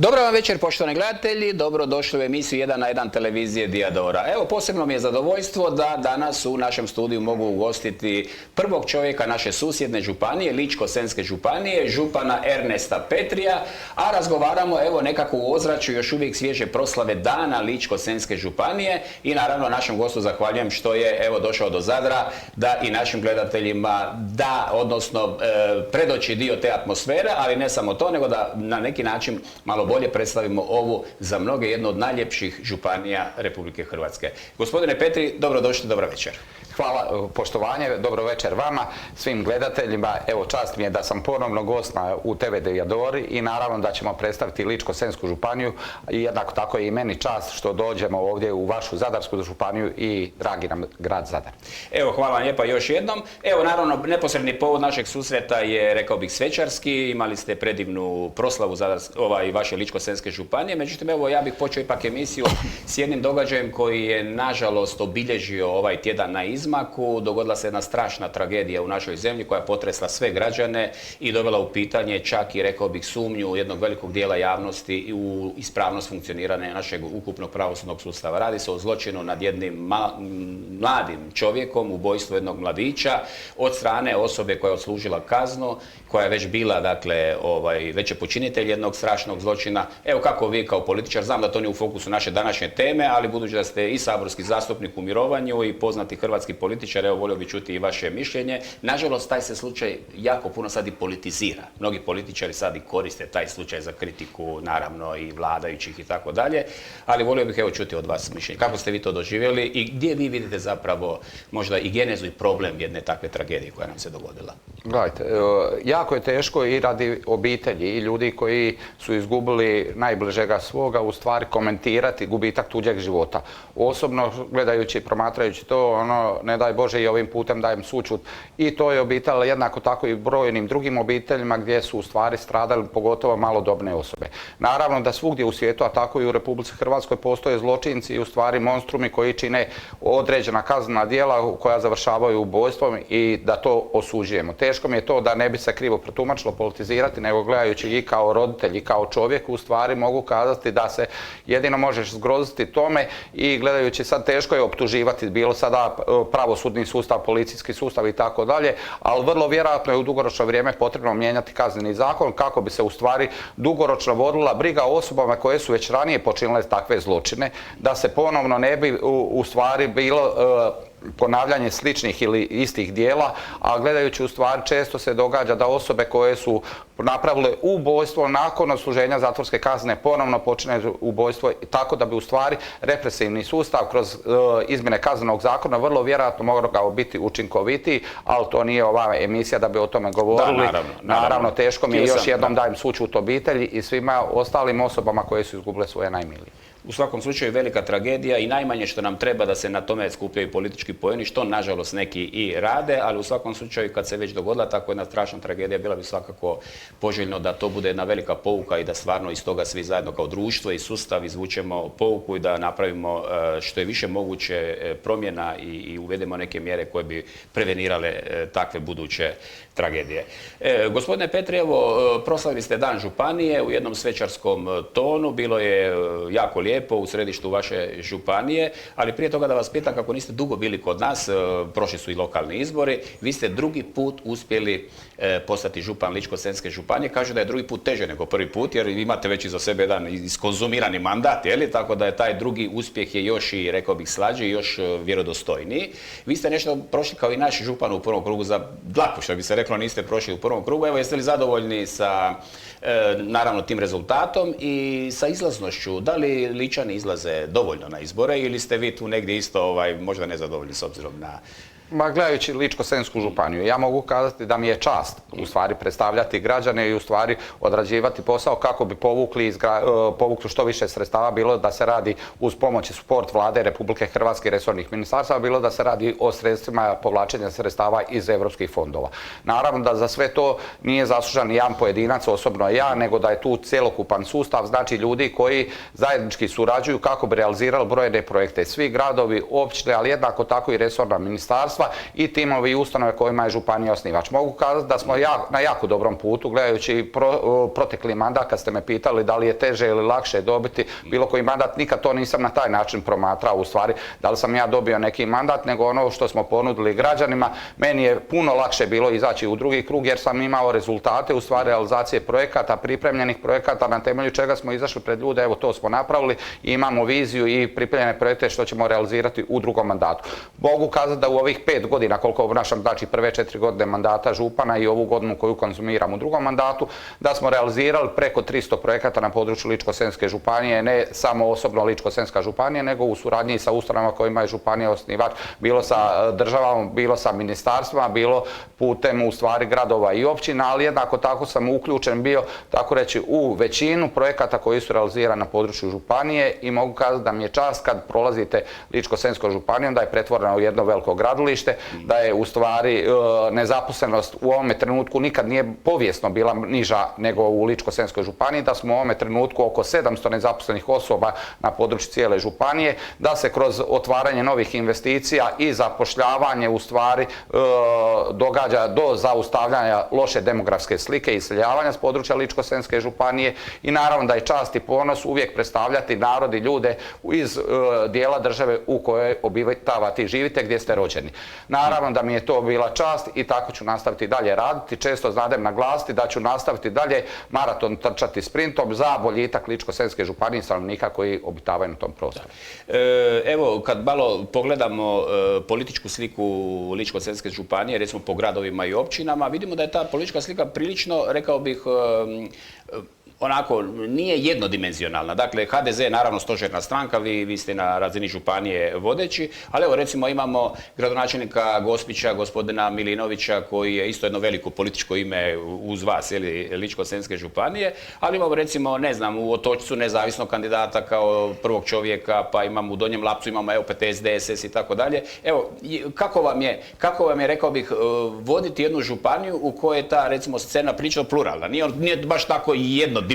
Dobro vam večer, poštovani gledatelji, dobrodošli u emisiju 1 na 1 televizije Diadora. Evo, posebno mi je zadovoljstvo da danas u našem studiju mogu ugostiti prvog čovjeka naše susjedne županije, Ličko-senjske županije, župana Ernesta Petrija, a razgovaramo evo nekako u ozračju još uvijek svježe proslave dana Ličko-senjske županije i naravno našem gostu zahvaljujem što je evo došao do Zadra da i našim gledateljima da, odnosno predoči dio te atmosfere, ali ne samo to, nego da na neki način malo bolje predstavimo ovu za mnoge jednu od najljepših županija Republike Hrvatske. Gospodine Petri, dobrodošli, dobro večer. Hvala, poštovanje, dobro večer vama, svim gledateljima. Evo, čast mi je da sam ponovno gost u TV Diadori i naravno da ćemo predstaviti Ličko-senjsku županiju i jednako tako je i meni čast što dođemo ovdje u vašu Zadarsku županiju i dragi nam grad Zadar. Evo, hvala vam lijepa još jednom. Evo, naravno, neposredni povod našeg susreta je, rekao bih, svečarski. Imali ste predivnu proslavu vaše Ličko-senjske županije. Međutim, evo, ja bih počeo ipak emisiju s jednim događajem koji je, nažalost, obilježio ovaj tjedan na izmaku. Dogodila se jedna strašna tragedija u našoj zemlji koja je potresla sve građane i dovela u pitanje čak i, rekao bih, sumnju jednog velikog dijela javnosti u ispravnost funkcioniranja našeg ukupnog pravosudnog sustava. Radi se o zločinu nad jednim mladim čovjekom, ubojstvo jednog mladića od strane osobe koja je odslužila kaznu, koja je već bila, dakle, već je počinitelj jednog strašnog zločina. Evo, kako vi kao političar, znam da to nije u fokusu naše današnje teme, ali budući da ste i saborski zastupnik u mirovanju i poznati hrvatski političar, evo, volio bi čuti i vaše mišljenje. Nažalost, taj se slučaj jako puno sad i politizira. Mnogi političari sad i koriste taj slučaj za kritiku, naravno, i vladajućih i tako dalje, ali volio bih, evo, čuti od vas mišljenje. Kako ste vi to doživjeli i gdje vi vidite zapravo možda i genezu i problem jedne takve tragedije koja nam se dogodila? Gledajte, jako je teško i radi obitelji i ljudi koji su izgubili najbližega svoga u stvari komentirati gubitak tuđeg života. Osobno, gledajući i promatrajući to, ne daj Bože, i ovim putem dajem sućut i to je obitelj, jednako tako i brojnim drugim obiteljima gdje su u stvari stradali pogotovo malodobne osobe. Naravno da svugdje u svijetu, a tako i u Republici Hrvatskoj, postoje zločinci i u stvari monstrumi koji čine određena kaznena djela koja završavaju ubojstvom i da to osuđujemo. Teško mi je to da ne bi se krivo protumačilo, politizirati, nego gledajući i kao roditelj i kao čovjek, u stvari mogu kazati da se jedino možeš zgroziti tome i gledajući sad teško je optuživati bilo sada pravosudni sustav, policijski sustav i tako dalje, ali vrlo vjerojatno je u dugoročno vrijeme potrebno mijenjati kazneni zakon kako bi se u stvari dugoročno vodila briga o osobama koje su već ranije počinile takve zločine, da se ponovno ne bi u stvari bilo ponavljanje sličnih ili istih dijela, a gledajući u stvari često se događa da osobe koje su napravile ubojstvo nakon odsluženja zatvorske kazne ponovno počine ubojstvo, tako da bi u stvari represivni sustav kroz izmjene kaznenog zakona vrlo vjerojatno mogao biti učinkovitiji, ali to nije ova emisija da bi o tome govorili. Da, naravno, teško mi je, još jednom dajem sućut obitelji i svima ostalim osobama koje su izgubile svoje najmilije. U svakom slučaju velika tragedija i najmanje što nam treba da se na tome skupljaju politički poeni, što nažalost neki i rade, ali u svakom slučaju kad se već dogodila tako jedna strašna tragedija, bila bi svakako poželjno da to bude jedna velika pouka i da stvarno iz toga svi zajedno kao društvo i sustav izvučemo pouku i da napravimo što je više moguće promjena i uvedemo neke mjere koje bi prevenirale takve buduće tragedije. Gospodine Petri, evo, proslavili ste Dan županije u jednom svečarskom tonu, bilo je jako lijepo u središtu vaše županije, ali prije toga da vas pitam, kako niste dugo bili kod nas, prošli su i lokalni izbori, vi ste drugi put uspjeli postati župan Ličko-senjske županije. Kažu da je drugi put teže nego prvi put, jer imate već iza sebe jedan iskonzumirani mandat, tako da je taj drugi uspjeh je još i, rekao bih, slađi i još vjerodostojniji. Vi ste nešto prošli kao i naš župan u prvom krugu za dlaku, što bi se reklo, niste prošli u prvom krugu. Evo, jeste li zadovoljni sa, naravno, tim rezultatom i sa izlaznošću? Da li Ličani izlaze dovoljno na izbore ili ste vi tu negdje isto možda nezadovoljni s obzirom na... Gledajući Ličko-senjsku županiju, ja mogu kazati da mi je čast u stvari predstavljati građane i u stvari odrađivati posao kako bi povukli što više sredstava, bilo da se radi uz pomoć i suport Vlade Republike Hrvatske i resornih ministarstava, bilo da se radi o sredstvima povlačenja sredstava iz europskih fondova. Naravno da za sve to nije zaslužan jedan pojedinac, osobno ja, nego da je tu cjelokupan sustav, znači ljudi koji zajednički surađuju kako bi realizirali brojne projekte. Svi gradovi, općine, ali jednako tako i resorna ministarstva i timovi i ustanove kojima je županija osnivač. Mogu kazati da smo na jako dobrom putu, gledajući protekli mandat, kad ste me pitali da li je teže ili lakše dobiti bilo koji mandat, nikad to nisam na taj način promatrao, u stvari da li sam ja dobio neki mandat, nego ono što smo ponudili građanima. Meni je puno lakše bilo izaći u drugi krug jer sam imao rezultate, u stvari realizacije projekata, pripremljenih projekata na temelju čega smo izašli pred ljude, evo to smo napravili i imamo viziju i pripremljene projekte što ćemo realizirati u drugom mandatu. Mogu kazati da u ovih 5 godina, koliko obnašam, znači prve 4 godine mandata župana i ovu godinu koju konzumiram u drugom mandatu, da smo realizirali preko 300 projekata na području Ličko-senjske županije, ne samo osobno Ličko-senjska županija, nego u suradnji sa ustanovama kojima je županija osnivač, bilo sa državom, bilo sa ministarstvima, bilo putem u stvari gradova i općina, ali jednako tako sam uključen bio, tako reći, u većinu projekata koji su realizirani na području županije i mogu kazati da mi je čast kad prolazite Ličko-senjskom županijom da je pretvorena u jedno veliko gradilište, da je u stvari nezaposlenost u ovome trenutku nikad nije povijesno bila niža nego u Ličko-senjskoj županiji, da smo u ovome trenutku oko 700 nezaposlenih osoba na području cijele županije, da se kroz otvaranje novih investicija i zapošljavanje u stvari događa do zaustavljanja loše demografske slike i iseljavanja s područja Ličko-senjske županije i naravno da je čast i ponos uvijek predstavljati narod i ljude iz dijela države u kojoj obitavate i živite, gdje ste rođeni. Naravno da mi je to bila čast i tako ću nastaviti dalje raditi. Često znadem naglasiti da ću nastaviti dalje maraton trčati sprintom za boljitak Ličko-senjske županije i stanovnika koji obitavaju na tom prostoru. Evo, kad malo pogledamo političku sliku Ličko-senjske županije, recimo po gradovima i općinama, vidimo da je ta politička slika prilično, rekao bih, onako, nije jednodimenzionalna. Dakle, HDZ je naravno stožerna stranka, vi ste na razini županije vodeći, ali evo recimo imamo gradonačelnika Gospića, gospodina Milinovića, koji je isto jedno veliko političko ime uz vas, Ličko-senjske županije, ali imamo recimo, ne znam, u Otočcu nezavisnog kandidata kao prvog čovjeka, pa imamo u Donjem Lapcu, imamo EOPT, SDSS i tako dalje. Evo, kako vam je, rekao bih, voditi jednu županiju u kojoj je ta, recimo, scena prilično pluralna? Nije baš tako jednodimenzionalna,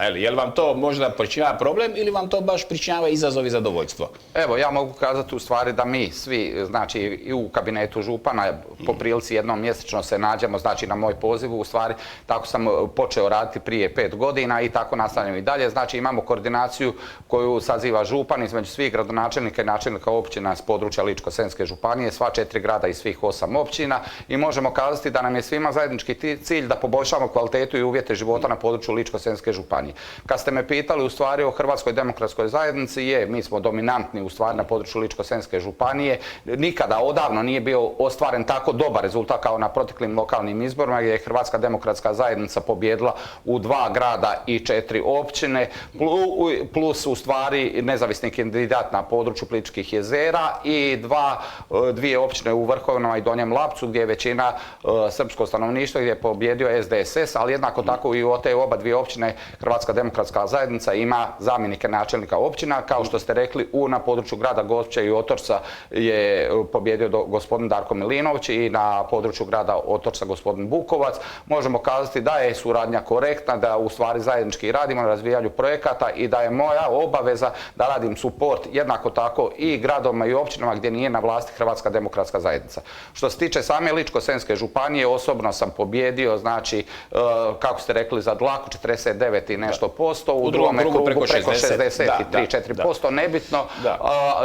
je li vam to možda pričinjava problem ili vam to baš pričinjava izazov i zadovoljstvo? Evo, ja mogu kazati u stvari da mi svi, znači i u kabinetu župana, po prilici jednom mjesečno se nađemo, znači na moj poziv, u stvari tako sam počeo raditi prije 5 godina i tako nastavljamo i dalje. Znači imamo koordinaciju koju saziva župan između svih gradonačelnika i načelnika općina s područja Ličko-senjske županije, sva 4 grada i svih 8 općina i možemo kazati da nam je svima zajednički cilj da poboljšamo kvalitetu i uvjete života na području Ličko-senjske županije. Kad ste me pitali u stvari o Hrvatskoj demokratskoj zajednici, mi smo dominantni u stvari na području Ličko-senjske županije. Nikada odavno nije bio ostvaren tako dobar rezultat kao na proteklim lokalnim izborima gdje je Hrvatska demokratska zajednica pobjedila u 2 grada i 4 općine, plus u stvari nezavisni kandidat na području Plitvičkih jezera i 2 općine u Vrhovnama i Donjem Lapcu gdje je većina srpskog stanovništva gdje je pobjedio SDSS, ali jednako tako i u te oba 2 općine Hrvatska demokratska zajednica ima zamjenike načelnika općina. Kao što ste rekli, na području grada Gospića i Otočca je pobjedio gospodin Darko Milinović i na području grada Otočca gospodin Bukovac. Možemo kazati da je suradnja korektna, da u stvari zajednički radimo na razvijanju projekata i da je moja obaveza da radim suport jednako tako i gradovima i općinama gdje nije na vlasti Hrvatska demokratska zajednica. Što se tiče same Ličko-senjske županije, osobno sam pobjedio, znači, kako ste rekli, za dlaku 49 i nešto posto, u drugome krugu preko 63-4%, nebitno.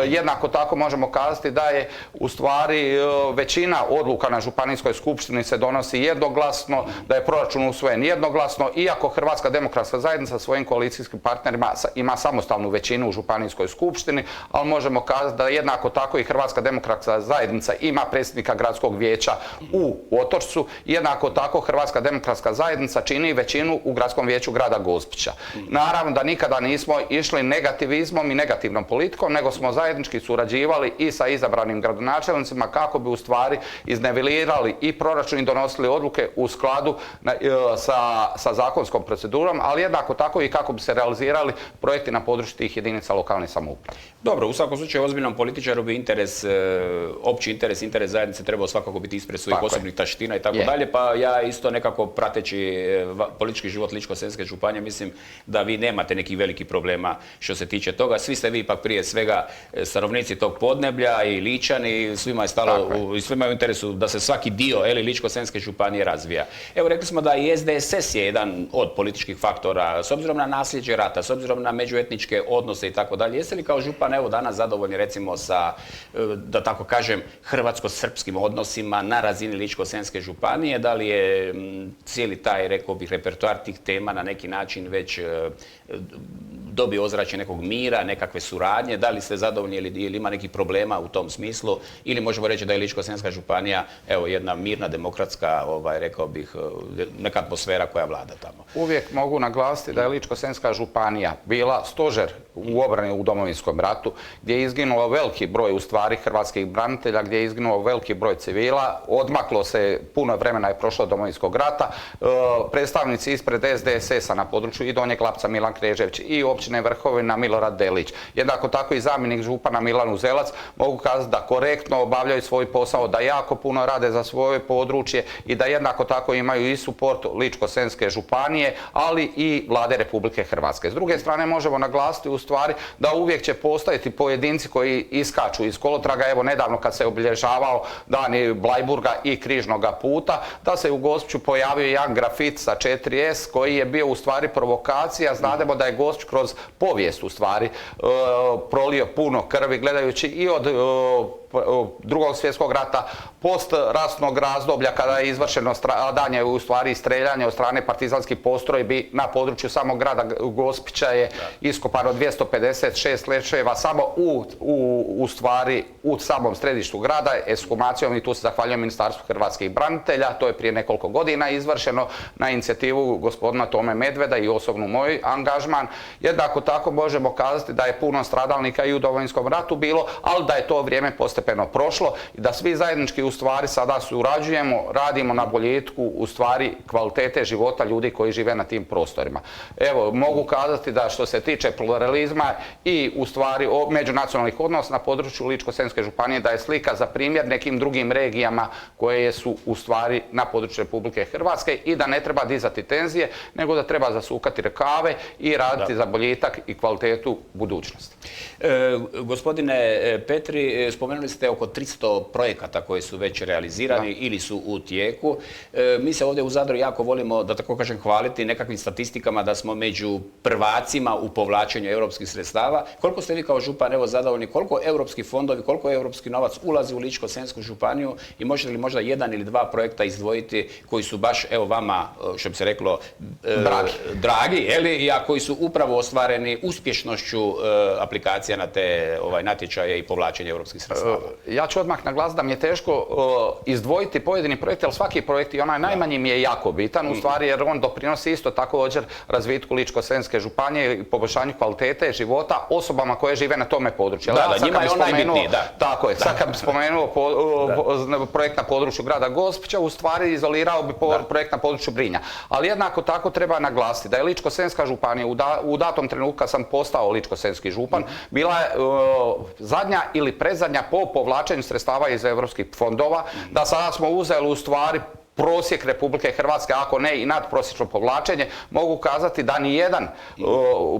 Jednako tako možemo kazati da je u stvari većina odluka na županijskoj skupštini se donosi jednoglasno, da je proračun usvojen jednoglasno, iako Hrvatska demokratska zajednica svojim koalicijskim partnerima ima samostalnu većinu u županijskoj skupštini, ali možemo kazati da jednako tako i Hrvatska demokratska zajednica ima predsjednika gradskog vijeća u Otočcu, jednako tako Hrvatska demokratska zajednica čini većinu u gradskom vijeću grada Gospića. Naravno da nikada nismo išli negativizmom i negativnom politikom, nego smo zajednički surađivali i sa izabranim gradonačelnicima kako bi u stvari iznivelirali i proračun i donosili odluke u skladu sa zakonskom procedurom, ali jednako tako i kako bi se realizirali projekti na području tih jedinica lokalne samouprave. Dobro, u svakom slučaju ozbiljnom političaru bi opći interes zajednice trebao svakako biti ispred svojih osobnih taština i tako dalje, pa ja isto nekako prateći politički život Ličko-senjske Ličko-senjske županije, mislim da vi nemate nekih velikih problema što se tiče toga. Svi ste vi ipak prije svega stanovnici tog podneblja i Ličani, svima je stalo i svima je u interesu da se svaki dio Ličko-senjske županije razvija. Evo, rekli smo da i SDSS je jedan od političkih faktora, s obzirom na nasljeđe rata, s obzirom na međuetničke odnose i tako dalje. Jeste li kao župan evo danas zadovoljni recimo sa, da tako kažem, hrvatsko-srpskim odnosima na razini Ličko-senjske županije? Da li je cijeli taj, rekao bih, repertoar tih tema na neki način već dobio ozračje nekog mira, nekakve suradnje? Da li ste zadovoljni ili ima nekih problema u tom smislu? Ili možemo reći da je Ličko-senjska županija evo jedna mirna, demokratska, rekao bih, neka atmosfera koja vlada tamo? Uvijek mogu naglasiti da je Ličko-senjska županija bila stožer u obrani u Domovinskom ratu, gdje je izginuo veliki broj u stvari hrvatskih branitelja, gdje je izginuo veliki broj civila, odmaklo se, puno vremena je prošlo od Domovinskog rata. Predstavnici ispred SDSS-a na području i Donjeg Lapca Milan Krežević i općine Vrhovina Milorad Delić, jednako tako i zamjenik župana Milan Uzelac, mogu kazati da korektno obavljaju svoj posao, da jako puno rade za svoje područje i da jednako tako imaju i suport Ličko-senjske županije, ali i Vlade Republike Hrvatske. S druge strane možemo naglasiti u stvari da uvijek će postojati pojedinci koji iskaču iz kolotraga. Evo nedavno kad se obilježavao dani Blajburga i Križnoga puta, da se u Gospiću pojavio jedan grafit sa 4S koji je bio u stvari provokacija. Znademo da je Gospić kroz povijest u stvari prolio puno krvi, gledajući i od Drugog svjetskog rata, postratnog razdoblja kada je izvršeno stradanje, u stvari streljanje od strane partizanskih postrojbi na području samog grada Gospića je iskopano 256 leševa samo u stvari u samom središtu grada ekshumacijom, i tu se zahvaljujem Ministarstvu hrvatskih branitelja. To je prije nekoliko godina izvršeno na inicijativu gospodina Tome Medveda i osobno moj angažman. Jednako tako možemo kazati da je puno stradalnika i u Domovinskom ratu bilo, ali da je to vrijeme postepeno prošlo i da svi zajednički u stvari sada surađujemo, radimo na boljitku u stvari kvalitete života ljudi koji žive na tim prostorima. Evo, mogu kazati da što se tiče pluralizma i u stvari međunacionalnih odnosa na području Ličko-senjske županije, da je slika za primjer nekim drugim regijama koje su u stvari na području Republike Hrvatske i da ne treba dizati tenzije, nego da treba zasukati rukave i raditi za boljitak i kvalitetu budućnosti. Gospodine Petri, spomenuli ste oko 300 projekata koji su već realizirani ili su u tijeku. Mi se ovdje u Zadru jako volimo, da tako kažem, hvaliti nekakvim statistikama da smo među prvacima u povlačenju europskih sredstava. Koliko ste vi kao župan evo zadovoljni, koliko europski fondovi, koliko europski novac ulazi u Ličko-senjsku županiju i možete li možda jedan ili dva projekta izdvojiti koji su baš evo vama, što bi se reklo, dragi, a koji su upravo ostvareni uspješnošću aplikacija na te natječaje i povlačenje europskih sredstava? Ja ću odmah naglasiti da mi je teško izdvojiti pojedini projekt, ali svaki projekt i onaj najmanji mi je jako bitan, u stvari jer on doprinosi isto također razvitku Ličko-senjske županije i poboljšanju kvalitete života osobama koje žive na tome području. Da, njima je on najbitniji, da. Tako je, sad kad bi spomenuo projekt na području grada Gospića, u stvari izolirao bi projekt na području Brinja. Ali jednako tako treba naglasiti da je Ličko-senjska županija u datom trenutku kad sam postao Ličko-senjski župan bila je zadnja ili predzadnja po povlačenju sredstava iz europskih fondova, da sada smo uzeli u stvari prosjek Republike Hrvatske, ako ne i nadprosječno povlačenje. Mogu kazati da ni jedan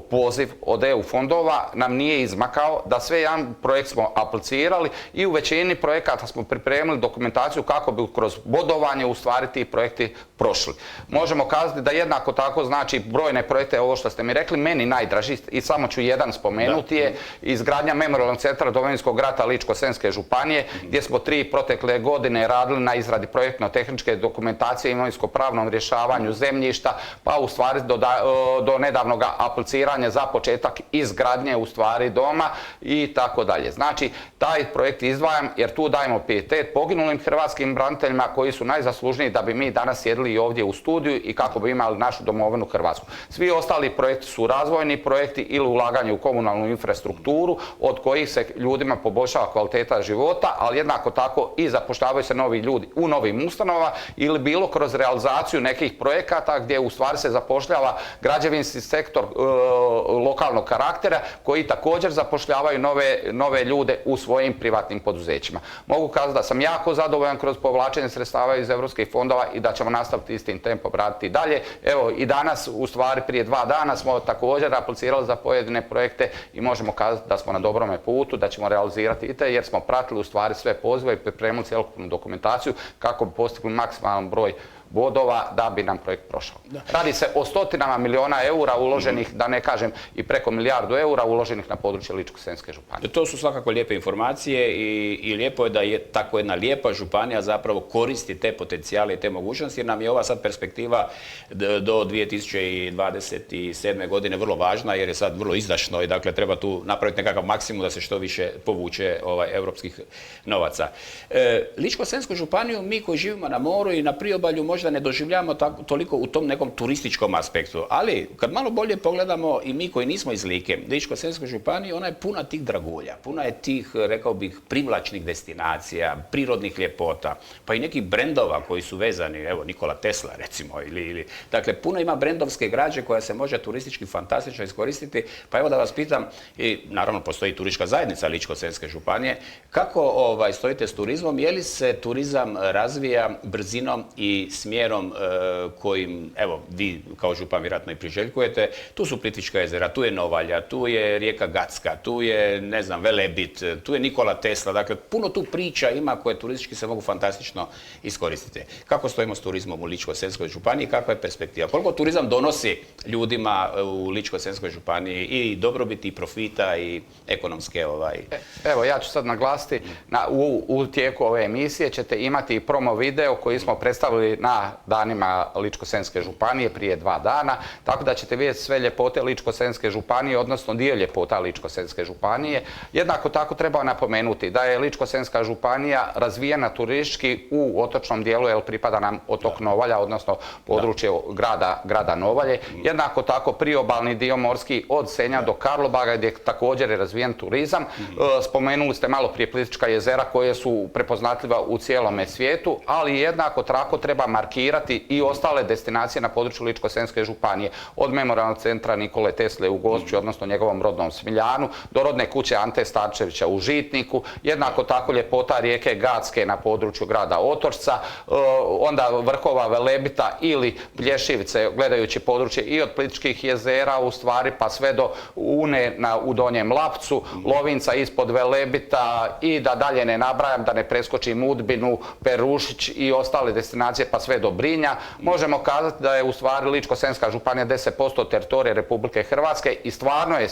poziv od EU fondova nam nije izmakao, da sve jedan projekt smo aplicirali i u većini projekata smo pripremili dokumentaciju kako bi kroz bodovanje u stvari ti projekti prošli. Možemo kazati da jednako tako znači brojne projekte, ovo što ste mi rekli, meni najdraži i samo ću jedan spomenuti je izgradnja Memorijalnog centra Domovinskog rata Ličko-senjske županije, gdje smo 3 protekle godine radili na izradi projektno-tehničke dokumentacije, imovinsko-pravnom rješavanju zemljišta, pa u stvari do nedavnog apliciranja za početak izgradnje u stvari doma i tako dalje. Znači, taj projekt izdvajam jer tu dajemo pijetet poginulim hrvatskim braniteljima koji su najzaslužniji da bi mi danas sjedili i ovdje u studiju i kako bi imali našu domovinu Hrvatsku. Svi ostali projekti su razvojni projekti ili ulaganje u komunalnu infrastrukturu od kojih se ljudima poboljšava kvaliteta života, ali jednako tako i zapošljavaju se novi ljudi u novim ustanovama ili bilo kroz realizaciju nekih projekata gdje u stvari se zapošljava građevinski sektor lokalnog karaktera koji također zapošljavaju nove ljude u svojim privatnim poduzećima. Mogu kazati da sam jako zadovoljan kroz povlačenje sredstava iz europskih fondova i da ćemo nastaviti istim tempom raditi dalje. Evo i danas, u stvari prije 2 dana smo također aplicirali za pojedine projekte i možemo kazati da smo na dobrome putu, da ćemo realizirati i te jer smo pratili u stvari sve pozive i pripremili cjelokupnu dokumentaciju kako bi postigli maksimalan broj bodova da bi nam projekt prošao. Radi se o stotinama milijuna eura uloženih, da ne kažem i preko milijardu eura uloženih na područje Ličko-senjske županije. To su svakako lijepe informacije i lijepo je da je tako jedna lijepa županija zapravo koristi te potencijale i te mogućnosti jer nam je ova sad perspektiva do 2027. godine vrlo važna jer je sad vrlo izdašno i dakle treba tu napraviti nekakav maksimum da se što više povuče europskih novaca. Ličko-senjsku županiju mi koji živimo na moru i na priobalju možda ne doživljavamo toliko u tom nekom turističkom aspektu, ali kad malo bolje pogledamo i mi koji nismo iz Like, Ličko-senjska županija, ona je puna tih dragulja, puna je tih, rekao bih, privlačnih destinacija, prirodnih ljepota, pa i nekih brendova koji su vezani, evo Nikola Tesla recimo, dakle puno ima brendovske građe koja se može turistički fantastično iskoristiti, pa evo da vas pitam, i naravno postoji turistička zajednica Ličko-senjske županije, kako stojite s turizmom, je li se turizam razvija brzinom i smjerom kojim, evo, vi kao župan vjerojatno i priželjkujete, tu su Plitvička jezera, tu je Novalja, tu je rijeka Gacka, tu je, ne znam, Velebit, tu je Nikola Tesla, dakle, puno tu priča ima koje turistički se mogu fantastično iskoristiti. Kako stojimo s turizmom u Ličko-senjskoj županiji, kakva je perspektiva? Koliko turizam donosi ljudima u Ličko-senjskoj županiji i dobrobiti, i profita, i ekonomske Evo, ja ću sad naglasiti, u tijeku ove emisije ćete imati i promo video koji smo predstavili na danima Ličko-senjske županije prije 2 dana, tako da ćete vidjeti sve ljepote Ličko-senjske županije, odnosno dio ljepota Ličko-senjske županije. Jednako tako treba napomenuti da je Ličko-senjska županija razvijena turistički u otočnom dijelu, jer pripada nam otok Novalja, odnosno područje grada Novalje. Jednako tako priobalni dio morski od Senja do Karlobaga gdje također je razvijen turizam. Spomenuli ste malo prije Plitvička jezera koje su prepoznatljiva u cijelome svijetu, ali jednako tako treba markirati i ostale destinacije na području Ličko-senjske županije. Od Memorijalnog centra Nikole Tesle u Gospiću, odnosno njegovom rodnom Smiljanu, do rodne kuće Ante Starčevića u Žitniku, jednako tako ljepota rijeke Gacke na području grada Otočca, onda vrhova Velebita ili Plješivce, gledajući područje i od Plitvičkih jezera u stvari pa sve do Une u Donjem Lapcu, Lovinca ispod Velebita i da dalje ne nabrajam, da ne preskočim Udbinu, Perušić i ostale destinacije pa sve do Brinja. Možemo kazati da je u stvari Ličko-senjska županija 10% teritorija Republike Hrvatske i stvarno je,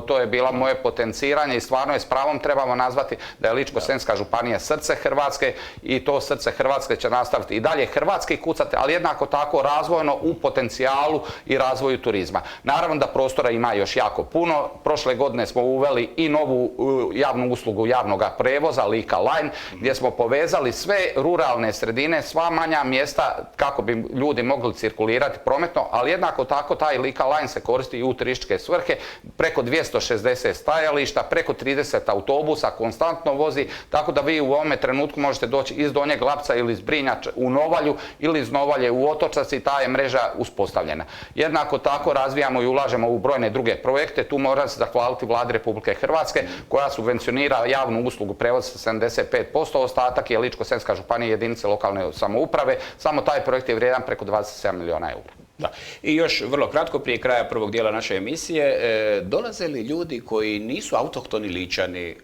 to je bilo moje potenciranje i stvarno je s pravom trebamo nazvati da je Ličko-senjska županija srce Hrvatske i to srce Hrvatske će nastaviti i dalje hrvatski kucati, ali jednako tako razvojno u potencijalu i razvoju turizma. Naravno da prostora ima još jako puno. Prošle godine smo uveli i novu javnu uslugu javnog prevoza Lika Line gdje smo povezali sve ruralne sredine, sva manja mjesta kako bi ljudi mogli cirkulirati prometno, ali jednako tako taj Lika Line se koristi i u turističke svrhe, preko 260 stajališta, preko 30 autobusa konstantno vozi, tako da vi u ovome trenutku možete doći iz Donjeg Lapca ili iz Brinja u Novalju ili iz Novalje u Otočac i ta je mreža uspostavljena. Jednako tako razvijamo i ulažemo u brojne druge projekte, tu mora se zahvaliti Vladi Republike Hrvatske koja subvencionira javnu uslugu prevoza sa 75%, ostatak je Ličko-senjska županija i jedinice lokalne samouprave, samo taj projekt je vrijedan preko 27 milijuna eura. Da. I još vrlo kratko, prije kraja prvog dijela naše emisije, dolaze li ljudi koji nisu autohtoni Ličani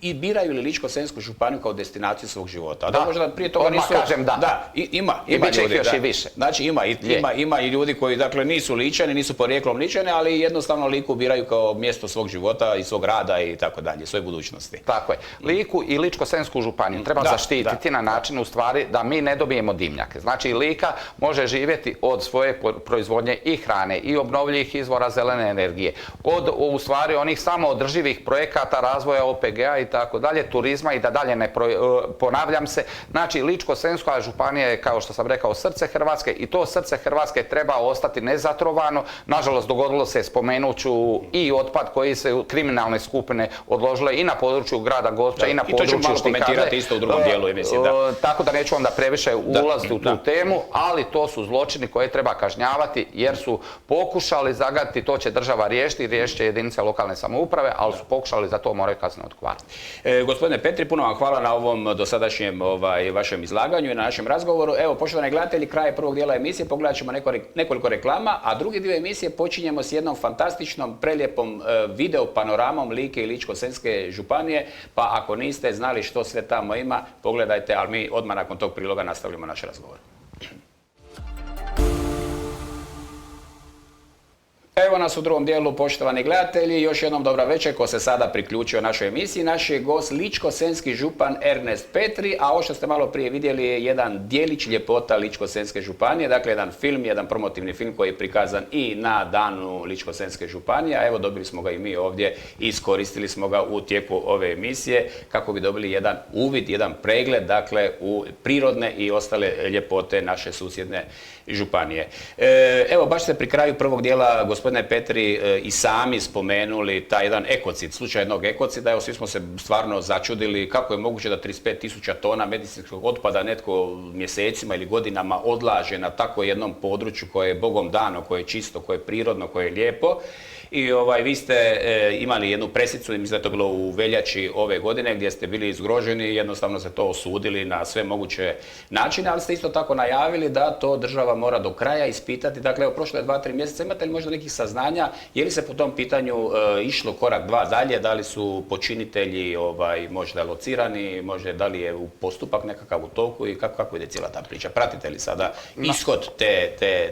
i biraju li Ličko-senjsku županiju kao destinaciju svog života? Da, možda prije toga nisu... kažem da. Da, ima i bit će ljudi. Još i više. Znači ima i ljudi koji dakle nisu Ličani, nisu porijeklom Ličani, ali jednostavno Liku biraju kao mjesto svog života i svog rada i tako dalje, svoje budućnosti. Tako je. Liku i Ličko-senjsku županiju treba zaštititi na način u stvari da mi ne dobijemo dimnjake. Znači Lika može živjeti od svoje proizvodnje i hrane i obnovljivih izvora zelene energije, od u stvari onih samoodrživih projekata razvoja OPG OPG-a i tako dalje, turizma i da dalje ne ponavljam se. Znači, Ličko-senjska županija je, kao što sam rekao, srce Hrvatske i to srce Hrvatske treba ostati nezatrovano. Nažalost, dogodilo se, spomenut ću, i otpad koji se kriminalne skupine odložile i na području grada Gospića i na području Štikale. I to ću malo komentirati isto u drugom dijelu emisije. Tako da neću onda previše ulaziti u tu temu, ali to su zločini koje treba kažnjavati jer su pokušali zagaditi, to će država riješiti, riješit će jedinice lokalne samouprave, ali su pokušali, za to moraju kazneno odgovarati. Gospodine Petri, puno vam hvala na ovom dosadašnjem vašem izlaganju i na našem razgovoru. Evo, poštovani gledatelji, kraj prvog dijela emisije, pogledat ćemo nekoliko reklama, a drugi dio emisije počinjemo s jednom fantastičnom, prelijepom video panoramom Like i Ličko-senjske županije, pa ako niste znali što sve tamo ima, pogledajte, ali mi odmah nakon tog priloga nastavljamo naš razgovor. Evo nas u drugom dijelu, poštovani gledatelji. Još jednom dobra večer ko se sada priključio našoj emisiji. Naš je gost Ličko-senjski župan Ernest Petri, a ovo što ste malo prije vidjeli je jedan djelić ljepota Ličko-senjske županije, dakle jedan film, jedan promotivni film koji je prikazan i na danu Ličko-senjske županije, a evo dobili smo ga i mi ovdje i iskoristili smo ga u tijeku ove emisije kako bi dobili jedan uvid, jedan pregled, dakle, u prirodne i ostale ljepote naše susjedne županije. Evo, baš ste pri kraju prvog dijela, gospodine Petri, i sami spomenuli taj jedan ekocid, slučaj jednog ekocida. Evo, svi smo se stvarno začudili kako je moguće da 35.000 tona medicinskog otpada netko mjesecima ili godinama odlaže na tako jednom području koje je Bogom dano, koje je čisto, koje je prirodno, koje je lijepo. I vi ste imali jednu presicu, mislim da je to bilo u veljači ove godine, gdje ste bili zgroženi, jednostavno ste to osudili na sve moguće načine, ali ste isto tako najavili da to država mora do kraja ispitati. Dakle, evo, prošlo je 2-3 mjeseca, imate li možda nekih saznanja, je li se po tom pitanju išlo korak 2 dalje, da li su počinitelji možda locirani, možda da li je u postupak nekakav u toku i kako ide cijela ta priča? Pratite li sada ishod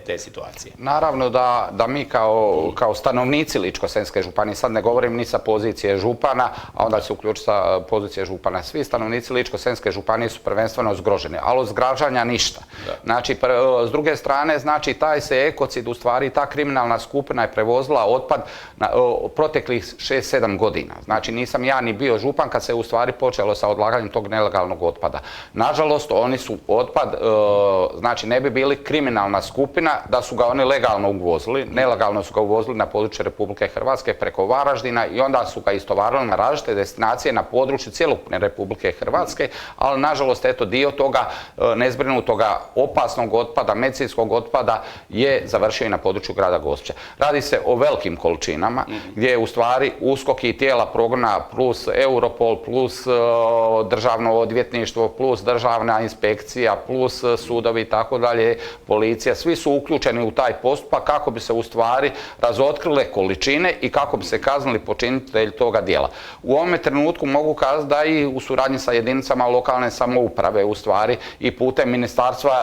te situacije? Naravno da mi kao stanovnici Ličko-senjske županije, sad ne govorim ni sa pozicije župana, a onda se uključi sa pozicije župana. Svi stanovnici Ličko-senjske županije su prvenstveno zgroženi, ali od zgražanja ništa. Znači, s druge strane, znači, taj se ekocid, u stvari, ta kriminalna skupina je prevozila otpad proteklih 6-7 godina. Znači, nisam ja ni bio župan kad se u stvari počelo sa odlaganjem tog nelegalnog otpada. Nažalost, oni su otpad, znači, ne bi bili kriminalna skupina da su ga oni legalno uvozili. Nelegalno su ga uvozili na području Republike Hrvatske preko Varaždina i onda su ga istovarili na različite destinacije na području cjelokupne Republike Hrvatske, ali nažalost, eto, dio toga nezbrinutoga opasnog otpada, medicinskog otpada je završio i na području grada Gospića. Radi se o velikim količinama gdje je u stvari USKOK i tijela progona plus Europol plus državno odvjetništvo plus državna inspekcija plus sudovi i tako dalje, policija, svi su uključeni u taj postupak kako bi se u stvari razotkrile količine i kako bi se kaznili počinitelji toga djela. U ovome trenutku mogu kazati da i u suradnji sa jedinicama lokalne samouprave, u stvari, i putem Ministarstva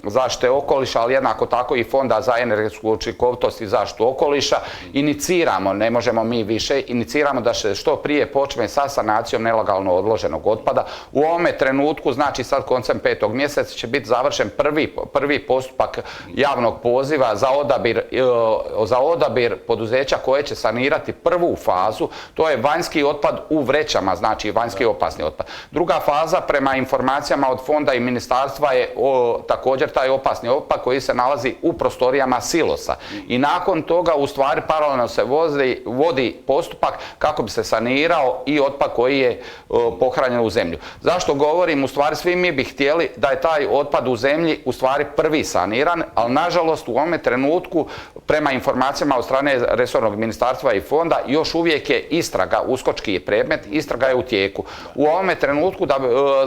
zaštite okoliša, ali jednako tako i Fonda za energetsku učinkovitost i zaštitu okoliša, iniciramo, ne možemo mi više, iniciramo da se što prije počne sa sanacijom nelegalno odloženog otpada. U ovome trenutku, znači sad koncem 5. mjeseca, će biti završen prvi postupak javnog poziva za odabir poduzeća koje će sanirati prvu fazu, to je vanjski otpad u vrećama, znači vanjski opasni otpad. Druga faza, prema informacijama od fonda i ministarstva, je također taj opasni otpad koji se nalazi u prostorijama silosa. I nakon toga, u stvari, paralelno se vodi postupak kako bi se sanirao i otpad koji je pohranjen u zemlju. Zašto govorim? U stvari, svi mi bi htjeli da je taj otpad u zemlji u stvari prvi saniran, ali nažalost u ovome trenutku, prema informacijama od strane resornog ministarstva i fonda, još uvijek je istraga, uskočki je predmet, istraga je u tijeku. U ovome trenutku,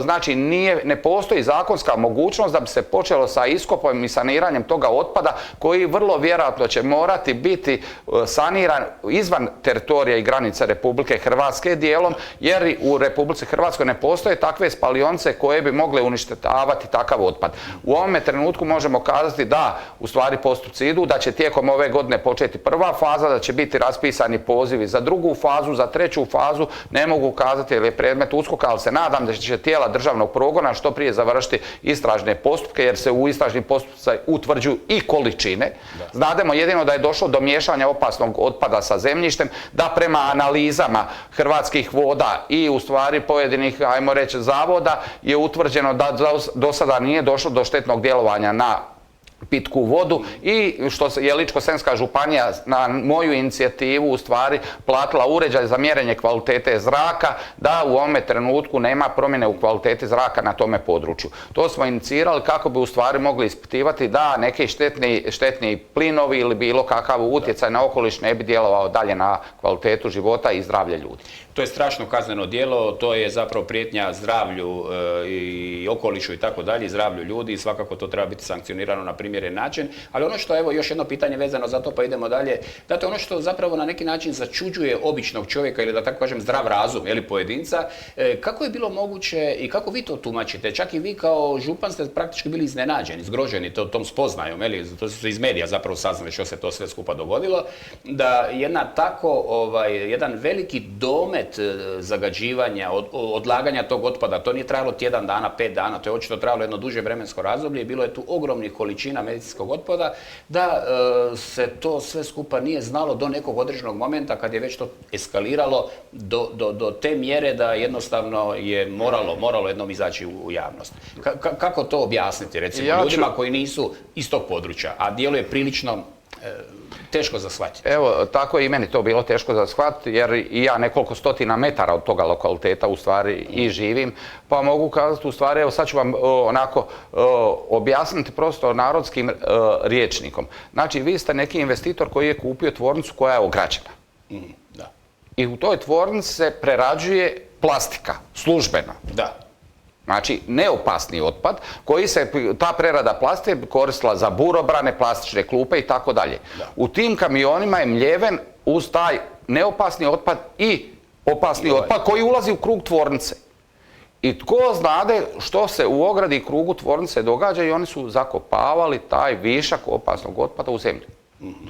znači, ne postoji zakonska mogućnost da bi se počelo sa iskopom i saniranjem toga otpada koji vrlo vjerojatno će morati biti saniran izvan teritorija i granica Republike Hrvatske dijelom, jer u Republici Hrvatskoj ne postoje takve spalionice koje bi mogle uništavati takav otpad. U ovome trenutku možemo kazati da u stvari postupci idu, da će tijekom ove godine početi prva faza, da će biti raspisani pozivi za drugu fazu, za treću fazu, ne mogu kazati jer je predmet USKOK-a, ali se nadam da će tijela državnog progona što prije završiti istražne postupke, jer se u istražnim postupcima utvrđuju i količine. Znademo jedino da da je došlo do miješanja opasnog otpada sa zemljištem, da prema analizama Hrvatskih voda i u stvari pojedinih, ajmo reći, zavoda je utvrđeno da do sada nije došlo do štetnog djelovanja na pitku vodu i što je Ličko-senjska županija na moju inicijativu u stvari platila uređaj za mjerenje kvalitete zraka, da u ovome trenutku nema promjene u kvaliteti zraka na tome području. To smo inicirali kako bi u stvari mogli ispitivati da neki štetni plinovi ili bilo kakav utjecaj na okoliš ne bi djelovao dalje na kvalitetu života i zdravlje ljudi. To je strašno kazneno djelo, to je zapravo prijetnja zdravlju i okolišu i tako dalje, zdravlju ljudi i svakako to treba biti sankcionirano na primjeren način. Ali ono što, evo još jedno pitanje vezano za to pa idemo dalje, dakle ono što zapravo na neki način začuđuje običnog čovjeka ili da tako kažem zdrav razum ili pojedinca, kako je bilo moguće i kako vi to tumačite? Čak i vi kao župan ste praktički bili iznenađeni, zgroženi tom spoznajom, to su iz medija zapravo saznali što se to sve skupa dogodilo, da jedan veliki domet zagađivanja, odlaganja tog otpada, to nije trajalo tjedan dana, 5 dana, to je očito trajalo jedno duže vremensko razdoblje i bilo je tu ogromnih količina medicinskog otpada, da se to sve skupa nije znalo do nekog određenog momenta kad je već to eskaliralo do te mjere da jednostavno je moralo jednom izaći u javnost. Kako to objasniti, recimo, ljudima koji nisu iz tog područja, a djeluje prilično teško za shvatiti? Evo, tako je i meni to bilo teško za shvatiti, jer i ja nekoliko stotina metara od toga lokaliteta u stvari i živim, pa mogu kazati u stvari, evo sad ću vam onako objasniti prosto narodskim rječnikom. Znači, vi ste neki investitor koji je kupio tvornicu koja je ograđena. Da. I u toj tvornici se prerađuje plastika, službeno. Da. Znači, neopasni otpad koji se, ta prerada plastike koristila za burobrane, plastične klupe i tako dalje. U tim kamionima je mljeven uz taj neopasni otpad i opasni otpad koji ulazi u krug tvornice. I tko znade što se u ogradi i krugu tvornice događa i oni su zakopavali taj višak opasnog otpada u zemlju.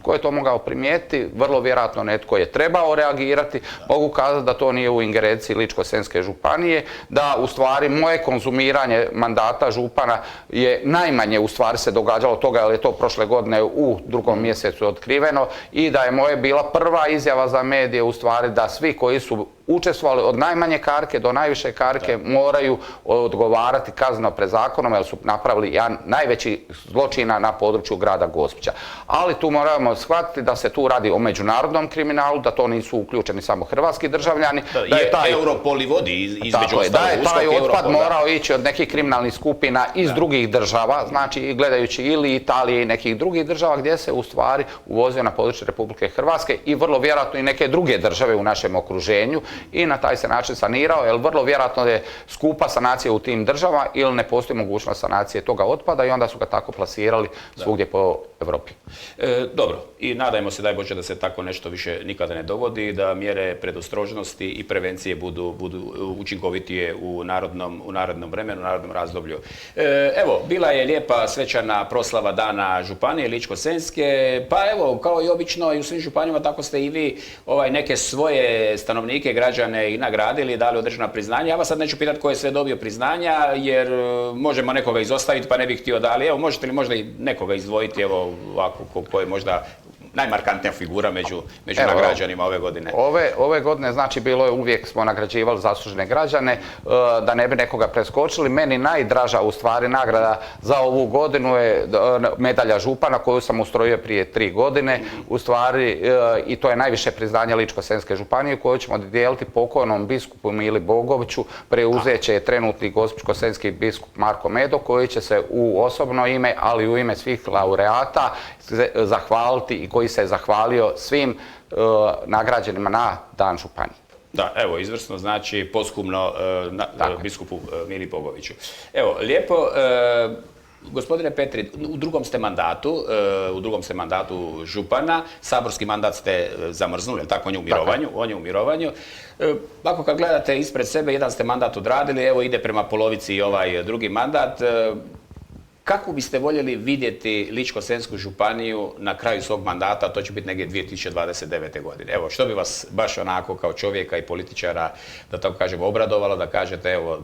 Tko je to mogao primijetiti? Vrlo vjerojatno netko je trebao reagirati. Mogu kazati da to nije u ingerenciji Ličko-senjske županije, da u stvari moje konzumiranje mandata župana je najmanje u stvari se događalo toga, jer je to prošle godine u 2. mjesecu otkriveno i da je moje bila prva izjava za medije u stvari da svi koji su učestvovali od najmanje karke do najviše karke moraju odgovarati kazneno pred zakonom jer su napravili jedan najveći zločina na području grada Gospića. Ali tu moramo shvatiti da se tu radi o međunarodnom kriminalu, da to nisu uključeni samo hrvatski državljani. Da je taj Europol i vodi između ostalog. Da je taj otpad morao ići od nekih kriminalnih skupina iz drugih država, znači gledajući ili Italije i nekih drugih država gdje se u stvari uvozio na područje Republike Hrvatske i vrlo vjerojatno i neke druge države u našem okruženju. I na taj se način sanirao, jer vrlo vjerojatno je skupa sanacija u tim državama ili ne postoji mogućnost sanacije toga otpada i onda su ga tako plasirali svugdje po Europi. Dobro, i nadajmo se, daj Bože, da se tako nešto više nikada ne dogodi, da mjere predostrožnosti i prevencije budu učinkovitije u narednom vremenu, u narednom razdoblju. Evo, bila je lijepa svečana proslava Dana županije Ličko-senjske, pa evo, kao i obično i u svim županijama, tako ste i vi neke svoje stanovnike, građane i nagradili, dali određena priznanja. Ja vas sad neću pitati ko je sve dobio priznanja, jer možemo nekoga izostaviti, pa ne bih htio dali. Evo, možete li možda i nekoga izdvojiti, evo, ovako, ko je možda najmarkantnija figura među nagrađanima ove godine? Ove godine, znači, bilo je uvijek smo nagrađivali zaslužene građane, da ne bi nekoga preskočili. Meni najdraža u stvari nagrada za ovu godinu je medalja župana koju sam ustrojio prije 3 godine. U stvari, i to je najviše priznanje Ličko-senjske županije koju ćemo dijeliti pokojnom biskupu Mili Bogoviću. Preuzet će trenutni gospićko-senjski biskup Marko Medo koji će se u osobno ime, ali u ime svih laureata zahvaliti i koji se zahvalio svim nagrađenima na Dan županije. Da, evo, izvrsno, znači posthumno biskupu Mili Bogoviću. Evo, lijepo. Gospodine Petri, u drugom ste mandatu župana, saborski mandat ste zamrznuli, je li tako, on je u mirovanju. Ako kad gledate ispred sebe, jedan ste mandat odradili, evo ide prema polovici i ovaj drugi mandat. Kako biste voljeli vidjeti Ličko-senjsku županiju na kraju svog mandata, to će biti negdje 2029. godine? Evo, što bi vas baš onako kao čovjeka i političara, da tako kažem, obradovalo, da kažete evo,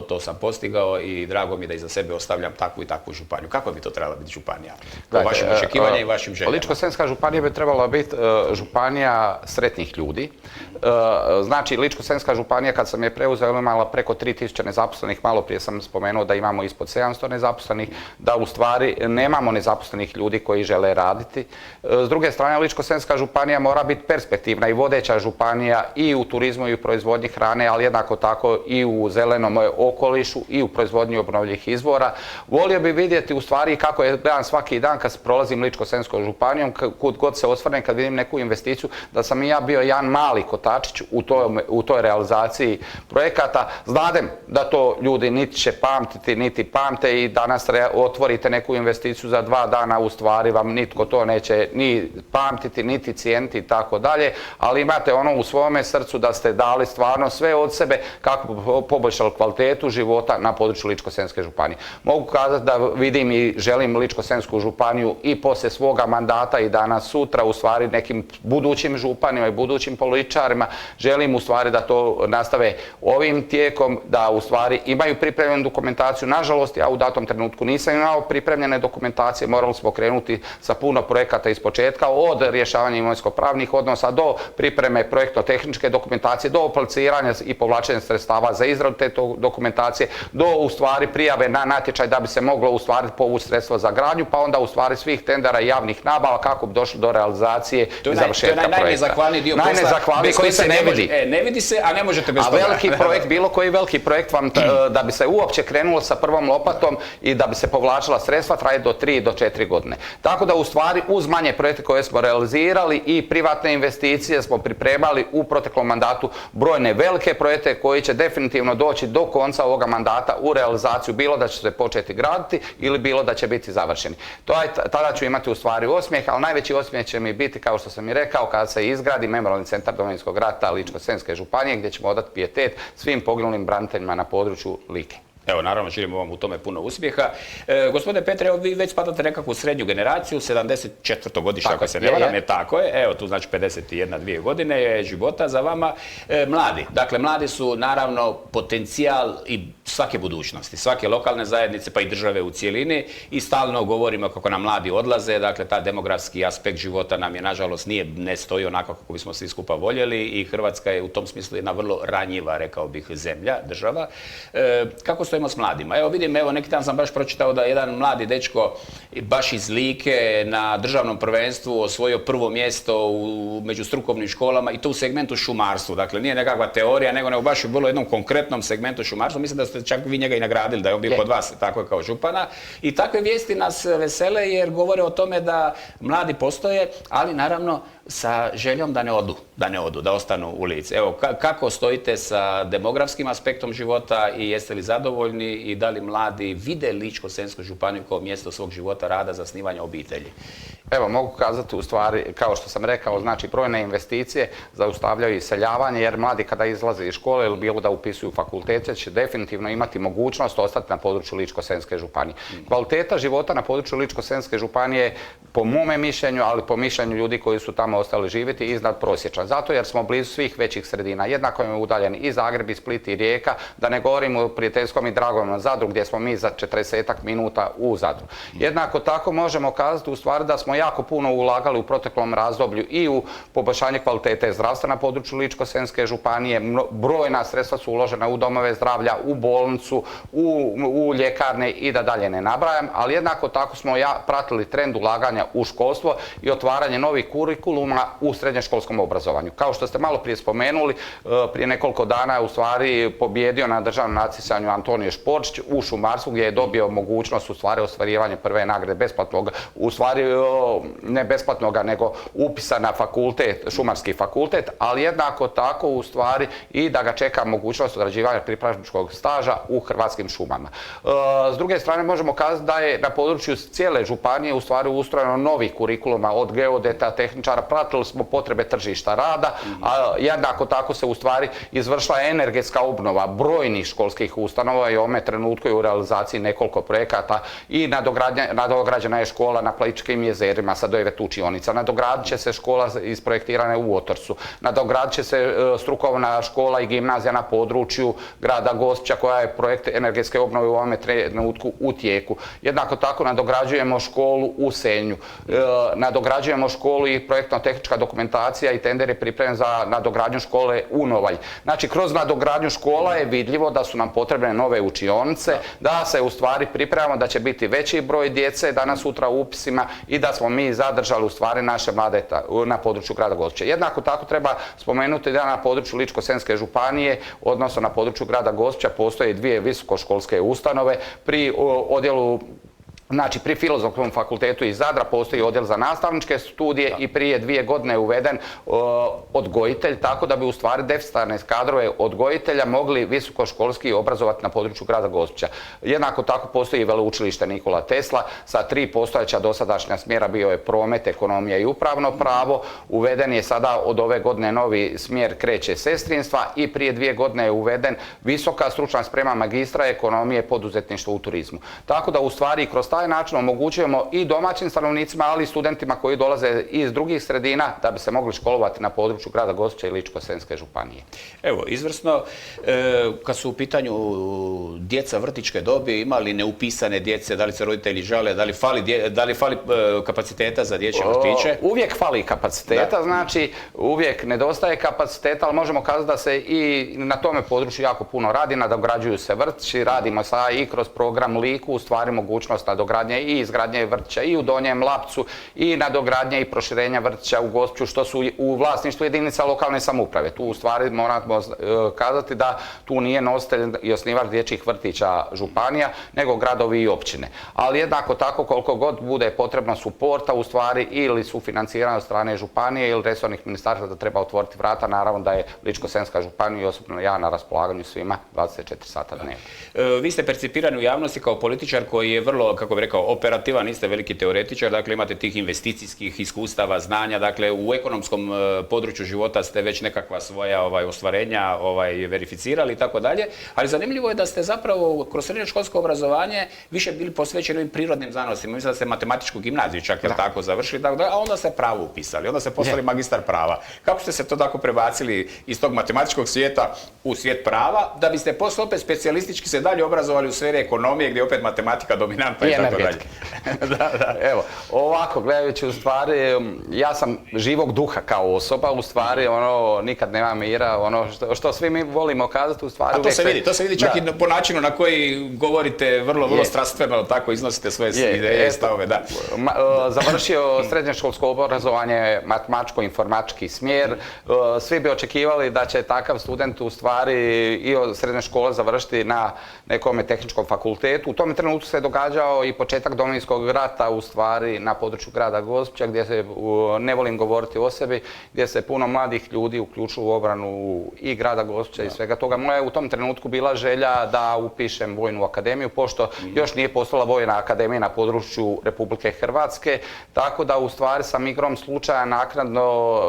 to sam postigao i drago mi da iza sebe ostavljam takvu i takvu županiju. Kako bi to trebala biti županija? Po vašim očekivanjima i vašim željama. Ličko-senjska županija bi trebala biti županija sretnih ljudi. Znači, Ličko-senjska županija, kad sam je preuzeo, imala preko 3000 nezaposlenih, malo prije sam spomenuo da imamo ispod 700 nezaposlenih, da u stvari nemamo nezaposlenih ljudi koji žele raditi. S druge strane, Ličko-senjska županija mora biti perspektivna i vodeća županija i u turizmu i u proizvodnji hrane, ali jednako tako i u zelenom okolišu i u proizvodnji obnovljivih izvora. Volio bi vidjeti u stvari kako je gledam svaki dan kad prolazim Ličko-senjskom županijom, kud god se osvrnem, kad vidim neku investiciju, da sam i ja bio jedan mali kotačić u toj realizaciji projekata. Znadem da to ljudi niti će pamtiti, niti pamte i danas otvorite neku investiciju za 2 dana, u stvari vam nitko to neće ni pamtiti, niti cijeniti i tako dalje, ali imate ono u svome srcu da ste dali stvarno sve od sebe kako bi poboljšali kvalitetu života na području Ličko-senjske županije. Mogu kazati da vidim i želim Ličko-senjsku županiju i poslije svoga mandata i danas sutra, u stvari nekim budućim županima i budućim političarima, želim u stvari da to nastave ovim tijekom, da u stvari imaju pripremljenu dokumentaciju. Nažalost, ja u datom trenutku nisam imao pripremljene dokumentacije, morali smo krenuti sa puno projekata iz početka, od rješavanja imovinsko-pravnih odnosa do pripreme projektno-tehničke dokumentacije, do apliciranja i povlačenja sredstava za izradu te dokumentacije, do u stvari prijave na natječaj da bi se moglo u stvari povući sredstva za gradnju, pa onda u stvari svih tendera i javnih nabava kako bi došli do realizacije i završetka projekta. To je najnezahvalniji dio posla. Najnezahvalniji koji se ne vidi. Ne vidi se, a ne možete bez toga. A veliki projekt, bilo koji veliki projekt vam, da bi se uopće krenulo sa prvom lopatom i da bi se povlačila sredstva, traje do 3 do 4 godine. Tako da u stvari uz manje projekte koje smo realizirali i privatne investicije smo pripremali u proteklom mandatu brojne velike projekte koji će definitivno doći do konca ovoga mandata u realizaciju, bilo da će se početi graditi ili bilo da će biti završeni. Tada ću imati u stvari osmijeh, ali najveći osmijeh će mi biti, kao što sam i rekao, kada se izgradi Memorijalni centar Domovinskog rata Ličko-senjske županije, gdje ćemo odati pijetet svim poginulim braniteljima na području Like. Evo, naravno, želimo vam u tome puno uspjeha. Gospodine Petre, evo, vi već spadate nekakvu srednju generaciju, 74. godišnja, ako se ne varam, je tako je. Evo, tu znači 51-2 godine je života za vama. Mladi, dakle, mladi su naravno potencijal i svake budućnosti, svake lokalne zajednice, pa i države u cijelini i stalno govorimo kako nam mladi odlaze, dakle, ta demografski aspekt života nam je, nažalost, ne stoji onako kako bismo svi skupa voljeli i Hrvatska je u tom smislu jedna vrlo ranjiva, rekao bih, zemlja, država. Kako stojimo s mladima? Evo vidim, neki dan sam baš pročitao da jedan mladi dečko baš iz Like na državnom prvenstvu osvojio prvo mjesto među strukovnim školama i to u segmentu šumarstvu. Dakle, nije nekakva teorija, nego baš u vrlo jednom konkretnom segmentu šumarstva. Mislim da ste čak vi njega i nagradili, da je on bio kod vas, tako kao župana. I takve vijesti nas vesele jer govore o tome da mladi postoje, ali naravno sa željom da ne odu, da ostanu u Lici. Evo, kako stojite sa demografskim aspektom života i jeste li zadovoljni i da li mladi vide Ličko-senjsku županiju kao mjesto svog života, rada, zasnivanja obitelji? Evo, mogu kazati u stvari, kao što sam rekao, znači brojne investicije zaustavljaju iseljavanje jer mladi kada izlaze iz škole ili bilo da upisuju fakultete će definitivno imati mogućnost ostati na području Ličko-senjske županije. Kvaliteta života na području Ličko-senjske županije, po mome mišljenju, ali po mišljenju ljudi koji su tamo ostali živjeti, iznad prosječan. Zato jer smo blizu svih većih sredina. Jednako je udaljen i Zagreb, i Split, i Rijeka, da ne govorimo o prijateljskom i dragom Zadru gdje smo mi za 40-ak minuta u Zadru. Jednako tako možemo kazati u stvari da smo jako puno ulagali u proteklom razdoblju i u poboljšanje kvalitete zdravstva na području Ličko-senjske županije. Brojna sredstva su uložena u domove zdravlja, u bolnicu, u ljekarne i da dalje ne nabrajam, ali jednako tako smo pratili trend ulaganja u školstvo i otvaranje novih kurikuluma u srednjoškolskom obrazovanju. Kao što ste malo prije spomenuli, prije nekoliko dana je u stvari pobjedio na državnom natjecanju Antonio Šporčić u šumarstvu gdje je dobio mogućnost u stvari ostvarivanja prve nagrade besplatnog u stvari ne besplatnoga, nego upisa na fakultet, šumarski fakultet, ali jednako tako u stvari i da ga čeka mogućnost odrađivanja pripravničkog staža u Hrvatskim šumama. S druge strane možemo kazati da je na području cijele županije u stvari ustrojeno novih kurikuluma od geodeta, tehničara, pratili smo potrebe tržišta rada, a jednako tako se u stvari izvršila energetska obnova brojnih školskih ustanova i u ovome trenutku je u realizaciji nekoliko projekata i nadograđena je škola na Plitvičkim jezerima sa 9 učionica, nadogradit će se škola isprojektirana u Otorsu, nadogradit će se strukovna škola i gimnazija na području grada Gospića koja je projekt energetske obnove u ovome trenutku u tijeku. Jednako tako nadograđujemo školu u Senju, nadograđujemo školu i projektno-tehnička dokumentacija i tender je pripremljen za nadogradnju škole u Novalj. Znači, kroz nadogradnju škola je vidljivo da su nam potrebne nove učionice, da se u stvari pripremamo da će biti veći broj djece danas sutra u upisima i da smo mi zadržali u stvari naše mlade na području grada Gospića. Jednako tako treba spomenuti da na području Ličko-senjske županije, odnosno na području grada Gospića, postoje 2 visokoškolske ustanove pri odjelu. Znači, pri Filozofskom fakultetu iz Zadra postoji odjel za nastavničke studije i prije 2 godine je uveden odgojitelj, tako da bi u stvari deficitarne kadrove odgojitelja mogli visokoškolski obrazovati na području grada Gospića. Jednako tako postoji i veleučilište Nikola Tesla sa 3 postojeća dosadašnja smjera, bio je promet, ekonomija i upravno pravo. Uveden je sada od ove godine novi smjer kreće sestrinstva i prije 2 godine je uveden visoka stručna sprema magistra ekonomije poduzetništva u turizmu. Tako da u stvari kroz taj način omogućujemo i domaćim stanovnicima, ali i studentima koji dolaze iz drugih sredina da bi se mogli školovati na području grada Gospića i Ličko-senjske županije. Evo, izvrsno, kad su u pitanju djeca vrtićke dobi, ima li neupisane djece, da li se roditelji žale, da li fali kapaciteta za dječje vrtiće? Uvijek fali kapaciteta, znači uvijek nedostaje kapaciteta, ali možemo kazati da se i na tome području jako puno radi, nadograđuju se vrtići, radimo sada i kroz program Liku, u stvari mogućnost nadogradnje i izgradnje vrtića i u Donjem Lapcu i nadogradnje i proširenja vrtića u Gospiću, što su u vlasništvu jedinica lokalne samouprave. Tu u stvari moramo kazati da tu nije nositelj i osnivač dječjih vrtića županija, nego gradovi i općine. Ali jednako tako koliko god bude potrebno suporta u stvari ili sufinancirano od strane županije ili resornih ministarstva da treba otvoriti vrata, naravno da je Ličko-senjska županija i osobno ja na raspolaganju svima 24 sata dnevno. Vi ste percipirani u javnosti kao političar koji je vrlo, kako bih rekao, operativan, niste veliki teoretičar, dakle imate tih investicijskih iskustava, znanja, dakle u ekonomskom području života ste već nekakva svoja ostvarenja verificirali i tako dalje, ali zanimljivo je da ste zapravo kroz srednjoškolsko obrazovanje više bili posvećeni ovim prirodnim znanostima. Mislim da ste matematičku gimnaziju čak tako završili, a onda ste pravo upisali, onda ste postali magistar prava. Kako ste se to tako prebacili iz tog matematičkog svijeta u svijet prava, da biste poslije opet specijalistički se dalje obrazovali u sferi ekonomije gdje je opet matematika dominantna i tako dalje? Evo, ovako, gledajući u stvari, ja sam živog duha kao osoba, u stvari, nikad nema mira, što svi mi volimo kazati, u stvari... A to se vidi čak i po načinu na koji govorite vrlo strastveno, tako iznosite svoje ideje i stavove, da. Završio srednjoškolsko obrazovanje, matematičko-informatički smjer, svi bi očekivali da će takav student u stvari i od srednje škole završiti na nekom tehničkom fakultetu. U tom trenutku se događao i početak Domovinskog rata u stvari na području grada Gospića, gdje se, ne volim govoriti o sebi, gdje se puno mladih ljudi uključilo u obranu i grada Gospića i svega toga. Moja je u tom trenutku bila želja da upišem vojnu akademiju, pošto još nije postala vojna akademija na području Republike Hrvatske, tako da u stvari sam igrom slučaja naknadno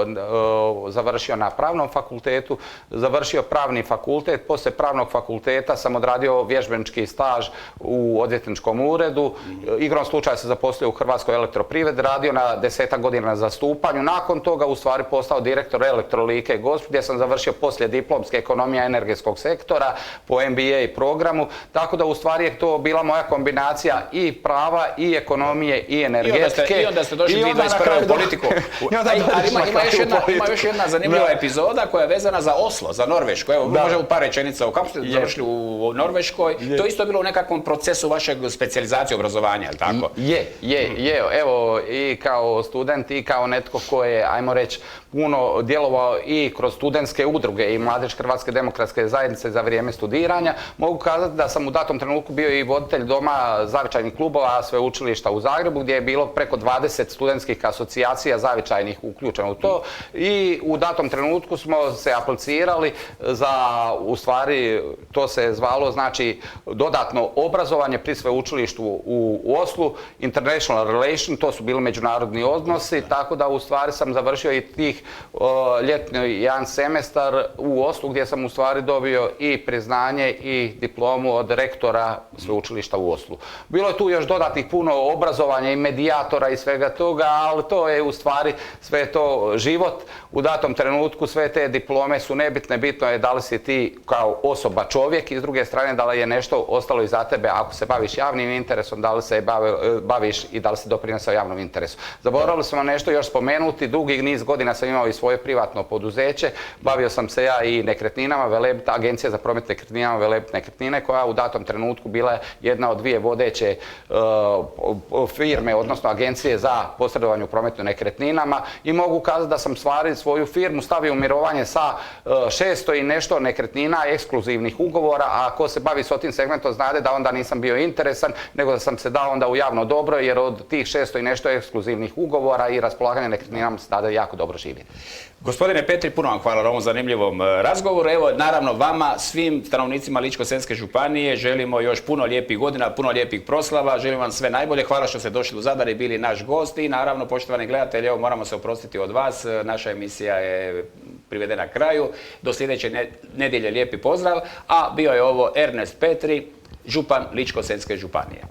završio na pravnom fakultetu, završio pravni fakultet, poslije pravnog fakulteta sam odradio vježbenički staž u odvjetničkom uredu, igrom slučaja se zaposlio u Hrvatskoj elektroprivredi, radio na 10 godina na zastupanju, nakon toga u stvari postao direktor Elektrolike Gospić, gdje sam završio poslije diplomske ekonomija energetskog sektora po MBA programu, tako da u stvari je to bila moja kombinacija i prava, i ekonomije, i energetike. I onda ste došli 2021. u politiku. Ima još jedna zanimljiva epizoda koja je vezana za Oslo, za Norvešku. Evo, možemo u par rečenica, kako ste završili u Norveškoj? To isto bilo u nekakvom procesu vašeg specijalizacije, obrazovanja, je li tako? Je. Evo, i kao student i kao netko ko je, ajmo reći, puno djelovao i kroz studentske udruge i Mladež Hrvatske demokratske zajednice za vrijeme studiranja, mogu kazati da sam u datom trenutku bio i voditelj Doma zavičajnih klubova sveučilišta u Zagrebu, gdje je bilo preko 20 studentskih asocijacija zavičajnih uključeno u to i u datom trenutku smo se aplicirali za, u stvari, to se zvalo, znači, dodatno obrazovanje pri sveučilištu u Oslu, International Relation, to su bili međunarodni odnosi, tako da u stvari sam završio i tih ljetni jedan semestar u Oslu gdje sam u stvari dobio i priznanje i diplomu od rektora sveučilišta u Oslu. Bilo je tu još dodatnih puno obrazovanja i medijatora i svega toga, ali to je u stvari sve to život. U datom trenutku sve te diplome su nebitne, bitno je da li si ti kao osoba čovjek i s druge strane da li je nešto ostalo iza tebe ako se baviš javnim interesom, da li se baviš i da li si doprinosao javnom interesu. Zaboravili smo nešto još spomenuti, dugi niz godina sam imao i svoje privatno poduzeće, bavio sam se ja i nekretninama, Velebit, Agencija za promet nekretninama Velebit nekretnine, koja u datom trenutku bila jedna od dvije vodeće firme, odnosno agencije za posredovanje u prometu nekretninama i mogu kazati da sam stvari svoju firmu stavio u mirovanje sa 600 i nešto nekretnina, ekskluzivnih ugovora, a ko se bavi s tim segmentom znade da onda nisam bio interesan, nego da sam se dao onda u javno dobro, jer od tih 600 i nešto ekskluzivnih ugovora i raspolaganja nekretninama se tada jako dobro živjeti. Gospodine Petri, puno vam hvala na ovom zanimljivom razgovoru. Evo, naravno, vama, svim stanovnicima Ličko-senjske županije, želimo još puno lijepih godina, puno lijepih proslava, želim vam sve najbolje. Hvala što ste došli u Zadar i bili naš gost i naravno, poštovani gledatelji, evo, moramo se oprostiti od vas. Naša emisija je privedena kraju. Do sljedeće nedjelje lijepi pozdrav, a bio je ovo Ernest Petri, župan Ličko-senjske županije.